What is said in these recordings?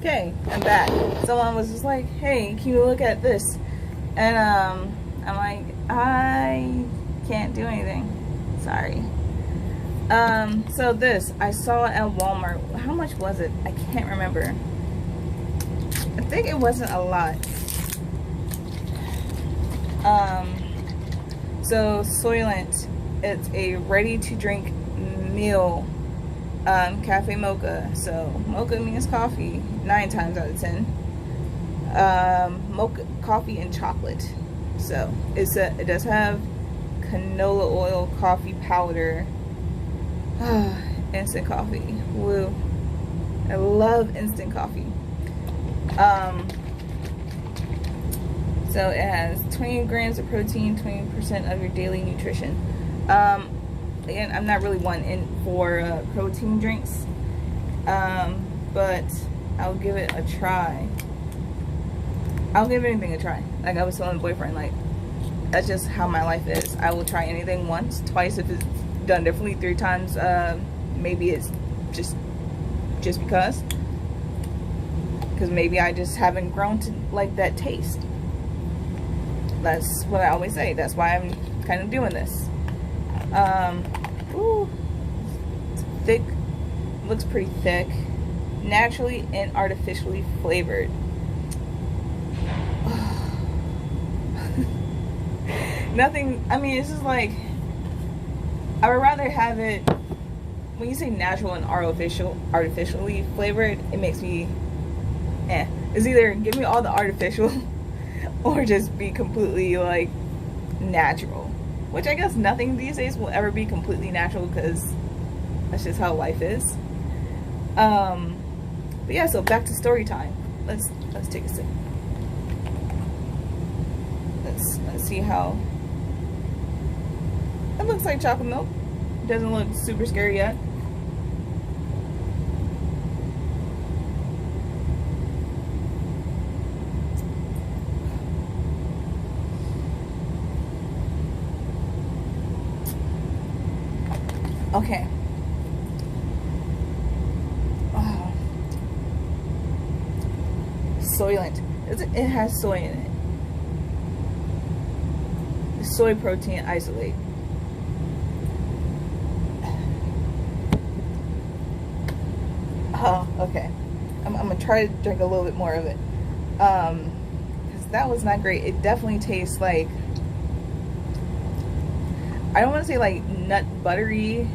Okay, I'm back. Someone was just like, hey, can you look at this? And I'm like, I can't do anything. Sorry. So this, I saw at Walmart. How much was it? I can't remember. I think it wasn't a lot. So Soylent, it's a ready-to-drink meal cafe mocha. So mocha means coffee 9 times out of 10. Mocha, coffee and chocolate. So it does have canola oil, coffee powder, instant coffee. Woo! I love instant coffee. So it has 20 grams of protein, 20% of your daily nutrition. Again, I'm not really one in for protein drinks, but I'll give it a try. I'll give anything a try. Like I was telling my boyfriend, like that's just how my life is. I will try anything once, twice if it's done differently, 3 times. Maybe it's just because maybe I just haven't grown to like that taste. That's what I always say. That's why I'm kind of doing this. Ooh, it's thick. Looks pretty thick. Naturally and artificially flavored. Nothing. I mean, it's just like I would rather have it. When you say natural and artificially flavored, it makes me. It's either give me all the artificial. Or just be completely like natural, which I guess nothing these days will ever be completely natural because that's just how life is. But yeah, so back to story time. Let's take a sip. Let's see how it looks like chocolate milk. It doesn't look super scary yet. Okay. Oh. Soylent. It has soy in it. Soy protein isolate. Oh, okay. I'm gonna try to drink a little bit more of it. Because that was not great. It definitely tastes like, I don't want to say like nut buttery,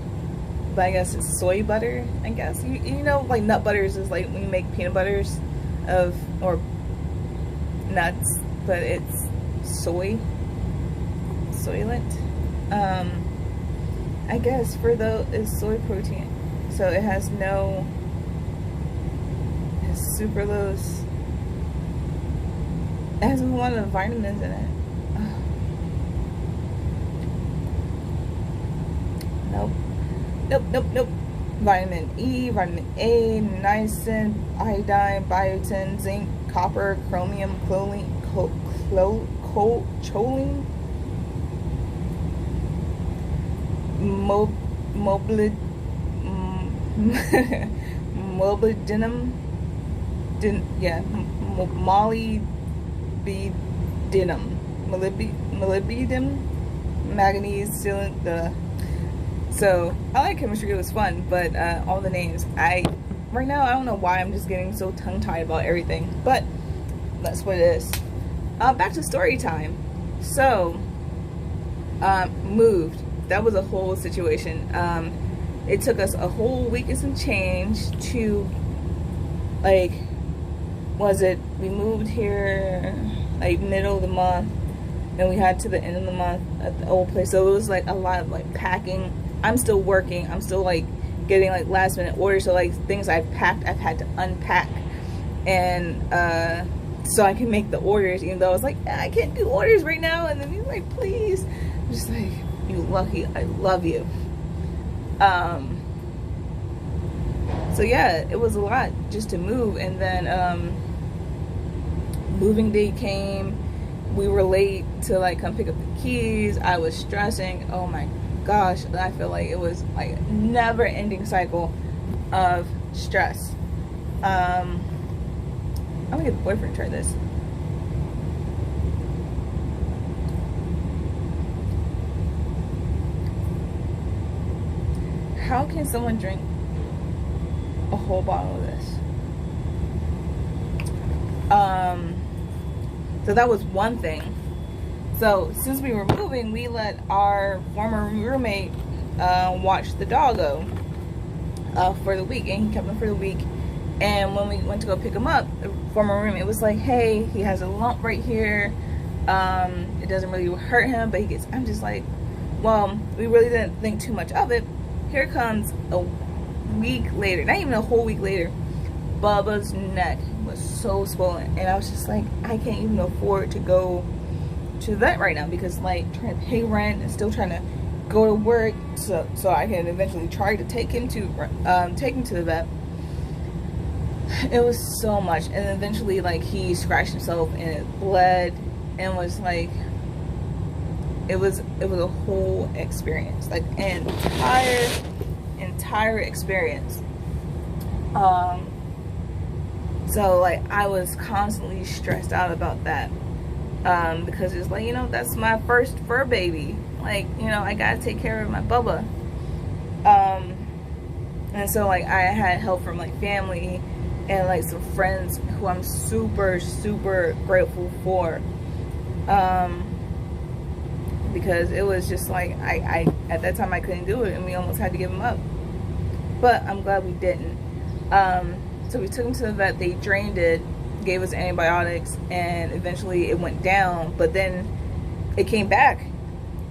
but I guess it's soy butter. I guess you know, like nut butters is like when you make peanut butters or nuts, but it's Soylent. I guess for it's soy protein, so it has super low. It has a lot of vitamins in it. Nope. Vitamin E, vitamin A, niacin, iodine, biotin, zinc, copper, chromium, choline, molybdenum, molybdenum, manganese, sealant, So I like chemistry. It was fun, but all the names, right now I don't know why I'm just getting so tongue-tied about everything, but that's what it is. Back to story time. So moved. That was a whole situation. It took us a whole week and some change to, like, we moved here like middle of the month, and we had to the end of the month at the old place. So it was like a lot of like packing. I'm still working. I'm still like getting like last minute orders. So like things I've packed, I've had to unpack, and so I can make the orders. Even though I was like, I can't do orders right now. And then he's like, please. I'm just like, you lucky. I love you. So yeah, it was a lot just to move, and then moving day came. We were late to like come pick up the keys. I was stressing. Oh my gosh, I feel like it was like a never-ending cycle of stress. I'm gonna get the boyfriend to try this. How can someone drink a whole bottle of this? So that was one thing. So since we were moving, we let our former roommate watch the doggo for the week, and he kept him for the week. And when we went to go pick him up, the former roommate was like, hey, he has a lump right here. It doesn't really hurt him, but he gets, I'm just like, well, we really didn't think too much of it. Here comes a week later, not even a whole week later, Bubba's neck was so swollen, and I was just like, I can't even afford to go to the vet right now, because like trying to pay rent and still trying to go to work so I can eventually try to take him to the vet. It was so much, and eventually like he scratched himself and it bled, and was like, it was a whole experience, like an entire experience. So like I was constantly stressed out about that, because it's like, you know, that's my first fur baby, like, you know, I gotta take care of my Bubba. And so like I had help from like family and like some friends who I'm super grateful for, because it was just like I at that time I couldn't do it, and we almost had to give him up, but I'm glad we didn't. So we took him to the vet, they drained it, gave us antibiotics, and eventually it went down, but then it came back,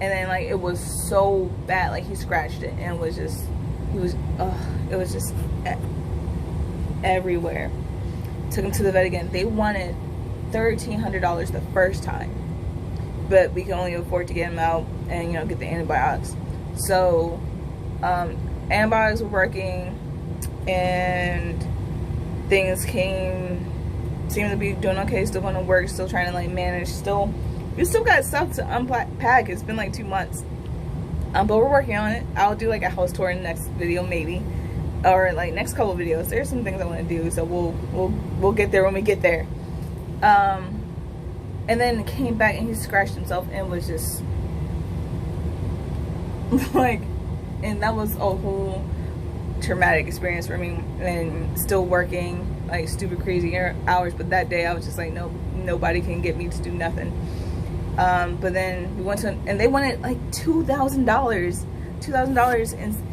and then like it was so bad, like he scratched it, and it was just, it was just everywhere. Took him to the vet again. They wanted $1,300 the first time, but we can only afford to get him out and, you know, get the antibiotics. So antibiotics were working, and things seemed to be doing okay, still going to work, still trying to like manage, we still got stuff to unpack. It's been like 2 months, but we're working on it. I'll do like a house tour in the next video, maybe, or like next couple of videos. There's some things I want to do, so we'll get there when we get there. And then came back and he scratched himself, and was just like, and that was a whole traumatic experience for me, and still working like stupid crazy hours, but that day I was just like, nope, nobody can get me to do nothing. But then we went to, and they wanted like $2,000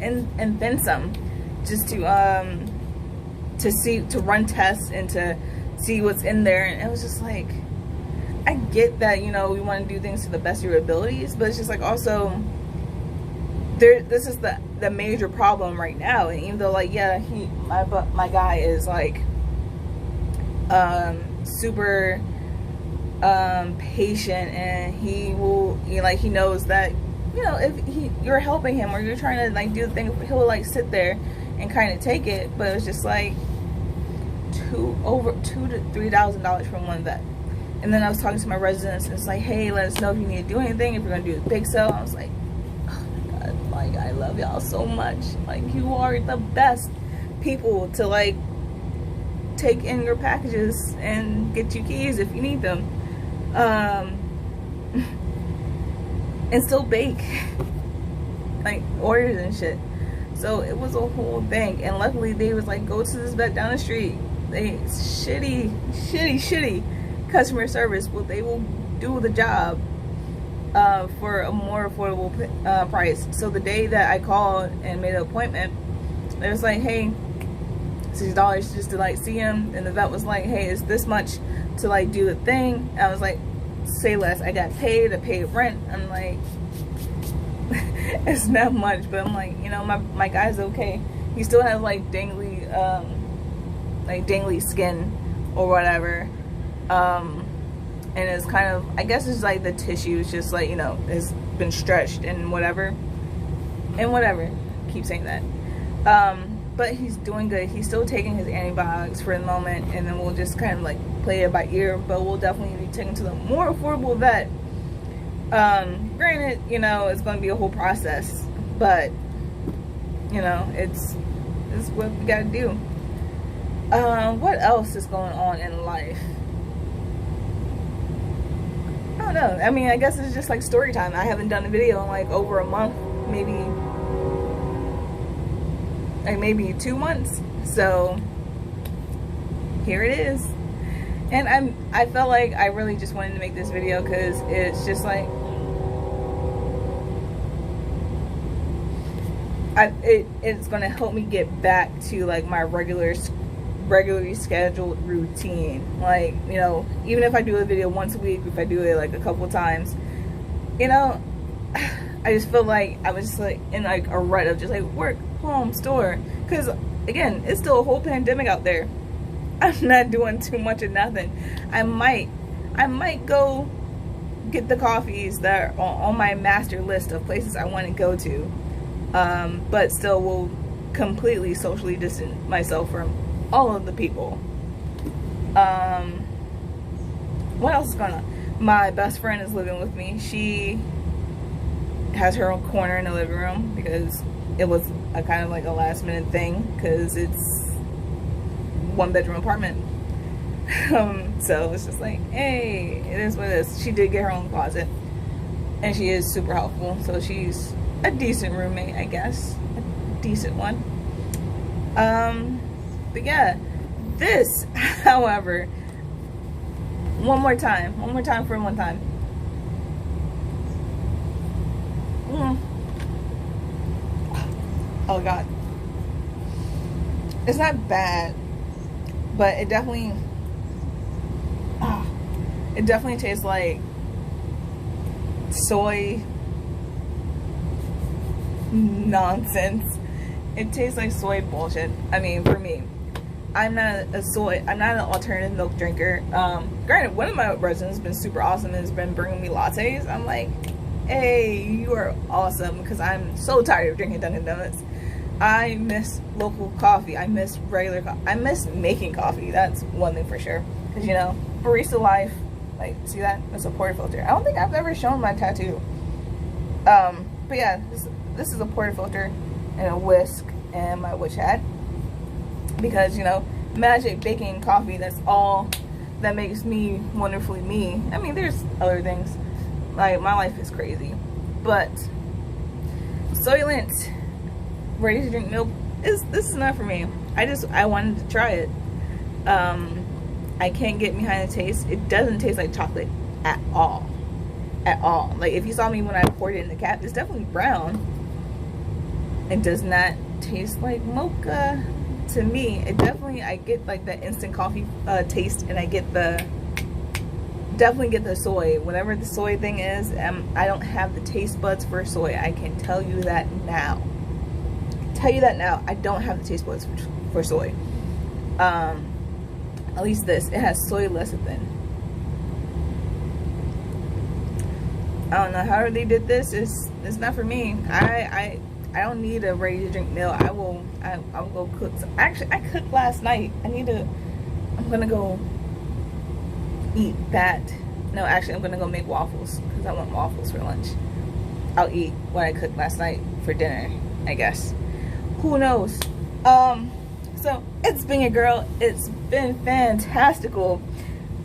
and then some, just to run tests and to see what's in there. And it was just like, I get that, you know, we want to do things to the best of your abilities, but it's just like, also this is the major problem right now. And even though like, yeah, my guy is like super patient, and he will, you know, like he knows that, you know, if you're helping him or you're trying to like do the thing, he'll like sit there and kind of take it. But it was just like over $2,000 to $3,000 from one vet. And then I was talking to my residents, and it's like, hey, let us know if you need to do anything, if you're gonna do the big sale. I was like, oh my god, like I love y'all so much, like you are the best people to like take in your packages and get you keys if you need them, and still bake like orders and shit. So it was a whole thing, and luckily they was like, go to this vet down the street. They shitty customer service, but they will do the job for a more affordable price. So the day that I called and made an appointment, it was like, hey, $60 just to like see him, and the vet was like, hey, it's this much to like do the thing. And I was like, say less. I got paid, I paid rent. I'm like, it's not much, but I'm like, you know, my guy's okay. He still has like dangly skin or whatever, and it's kind of, I guess it's like the tissue is just like, you know, has been stretched and whatever, keep saying that. But he's doing good. He's still taking his antibiotics for the moment, and then we'll just kind of like play it by ear, but we'll definitely be taking to the more affordable vet. Granted, you know, it's going to be a whole process, but you know, it's what we gotta do. What else is going on in life? I don't know. I mean, I guess it's just like story time. I haven't done a video in like over a month, maybe 2 months. So here it is. And I felt like I really just wanted to make this video because it's just like it's gonna help me get back to like my regularly scheduled routine. Like, you know, even if I do a video once a week, if I do it like a couple times, you know, I just feel like I was just like in like a rut of just like work, home, store. Because again, it's still a whole pandemic out there. I'm not doing too much of nothing. I might go get the coffees that are on my master list of places I want to go to, but still will completely socially distance myself from all of the people. What else is going on? My best friend is living with me. She has her own corner in the living room because it was a kind of like a last minute thing because it's 1-bedroom apartment. So it's just like, hey, it is what it is. She did get her own closet and she is super helpful, so she's a decent roommate, I guess, a decent one. But yeah, this, however, one more time for one time. Oh God, it's not bad, but it definitely tastes like soy nonsense. It tastes like soy bullshit. I mean, for me, I'm not an alternative milk drinker. Granted, one of my residents has been super awesome and has been bringing me lattes. I'm like, hey, you are awesome, because I'm so tired of drinking Dunkin' Donuts. I miss local coffee. I miss regular coffee. I miss making coffee. That's one thing for sure. Because, you know, barista life. Like, see that? That's a portafilter. I don't think I've ever shown my tattoo. But yeah, this is a portafilter and a whisk and my witch hat. Because, you know, magic baking coffee, that's all that makes me wonderfully me. I mean, there's other things. Like, my life is crazy. But Soylent ready to drink milk this is not for me. I wanted to try it. I can't get behind the taste. It doesn't taste like chocolate at all. At all. Like, if you saw me when I poured it in the cap, it's definitely brown. It does not taste like mocha to me. It definitely, I get like the instant coffee taste, and I get definitely get the soy. Whatever the soy thing is, I don't have the taste buds for soy. I can tell you that now. I don't have the taste buds for soy. At least this, it has soy lecithin. I don't know how they did this. It's not for me. I don't need a ready to drink meal. I will go cook. Actually, I cooked last night. I'm gonna go eat that. No, actually, I'm gonna go make waffles because I want waffles for lunch. I'll eat what I cooked last night for dinner, I guess. Who knows? So it's been your girl. It's been fantastical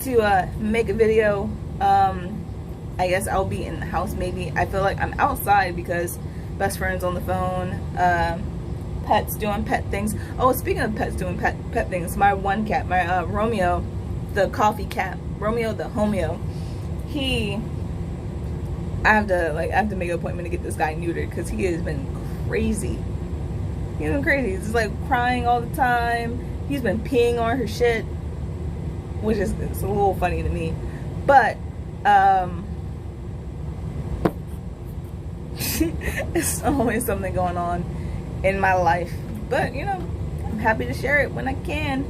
to make a video. I guess I'll be in the house maybe. I feel like I'm outside because best friend's on the phone. Pets doing pet things. Oh, speaking of pets doing pet things, my one cat, my Romeo, the coffee cat, Romeo the homeo, I have to make an appointment to get this guy neutered because he has been crazy. He's been crazy. He's just like crying all the time. He's been peeing on her shit, which is, it's a little funny to me. But it's always something going on in my life. But you know, I'm happy to share it when I can.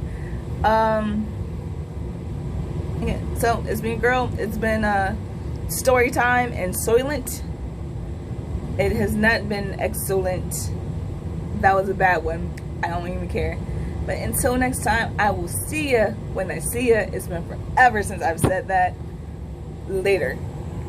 Yeah, so it's been girl. It's been story time and Soylent. It has not been excellent. That was a bad one. I don't even care. But until next time, I will see ya when I see ya. It's been forever since I've said that. Later.